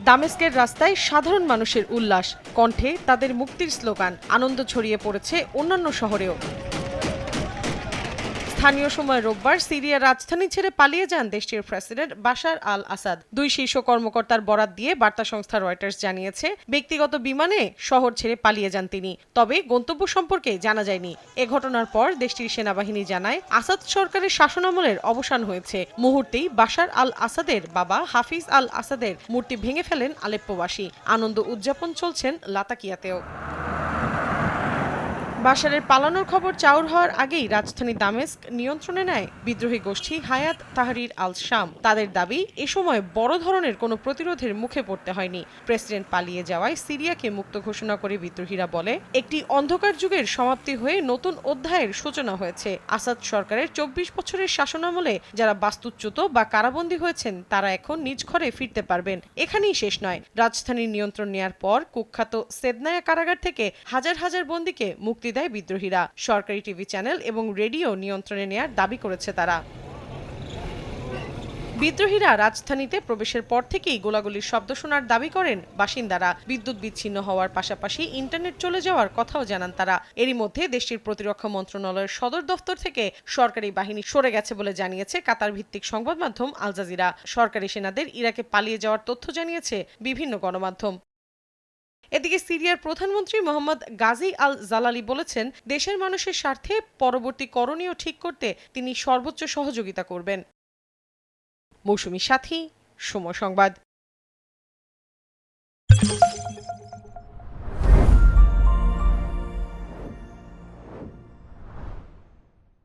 দামেস্কের রাস্তায় সাধারণ মানুষের উল্লাস, কণ্ঠে তাদের মুক্তির স্লোগান, আনন্দ ছড়িয়ে পড়েছে অন্যান্য শহরেও। স্থানীয় সময় রোববার সিরিয়ার রাজধানী ছেড়ে পালিয়ে যান দেশটির প্রেসিডেন্ট বাশার আল আসাদ। দুই শীর্ষ কর্মকর্তার বরাত দিয়ে বার্তা সংস্থা রয়টার্স জানিয়েছে, ব্যক্তিগত বিমানে শহর ছেড়ে পালিয়ে যান তিনি। তবে গন্তব্য সম্পর্কে জানা যায়নি। এ ঘটনার পর দেশটির সেনাবাহিনী জানায়, আসাদ সরকারের শাসনামলের অবসান হয়েছে। মুহূর্তেই বাশার আল আসাদের বাবা হাফিজ আল আসাদের মূর্তি ভেঙে ফেলেন আলেপ্পোবাসী। আনন্দ উদযাপন চলছেন লাতাকিয়াতেও। বাশারের পালানোর খবর চাউর হওয়ার আগেই রাজধানী দামেস্ক নিয়ন্ত্রণে নেয় বিদ্রোহী গোষ্ঠী হায়াত তাহরির আল শাম। তাদের দাবি, এ সময় বড় ধরনের কোনো প্রতিরোধের মুখে পড়তে হয়নি। প্রেসিডেন্ট পালিয়ে যাওয়ায় সিরিয়াকে মুক্ত ঘোষণা করে বিদ্রোহীরা বলে, একটি অন্ধকার যুগের সমাপ্তি হয়ে নতুন অধ্যায়ের সূচনা হয়েছে। আসাদ সরকারের ২৪ বছরের শাসনামলে যারা বাস্তুচ্যুত বা কারাবন্দী হয়েছেন তারা এখন নিজ ঘরে ফিরতে পারবেন। এখানেই শেষ নয়। রাজধানীর নিয়ন্ত্রণ নেয়ার পর কুখ্যাত সেদনায়া কারাগার থেকে হাজার হাজার বন্দীকে মুক্তি দেয় বিদ্রোহীরা। সরকারি টিভি চ্যানেল এবং রেডিও নিয়ন্ত্রণে নেয়ার দাবি করেছে তারা। বিদ্রোহীরা রাজধানীতে প্রবেশের পর থেকেই গোলাগুলির শব্দ শোনার দাবি করেন বাসিন্দারা। বিদ্যুৎ বিচ্ছিন্ন হওয়ার পাশাপাশি ইন্টারনেট চলে যাওয়ার কথাও জানান তারা। এরই মধ্যে দেশটির প্রতিরক্ষা মন্ত্রণালয়ের সদর দফতর থেকে সরকারি বাহিনী সরে গেছে বলে জানিয়েছে কাতার ভিত্তিক সংবাদ মাধ্যম আল জাজিরা। সরকারি সেনাদের ইরাকে পালিয়ে যাওয়ার তথ্য জানিয়েছে বিভিন্ন গণমাধ্যম। এদিকে সিরিয়ার প্রধানমন্ত্রী মোহাম্মদ গাজী আল জালালি বলেছেন, দেশের মানুষের স্বার্থে পরবর্তী করণীয় ঠিক করতে তিনি সর্বোচ্চ সহযোগিতা করবেন। মৌসুমী সাথী, সময় সংবাদ।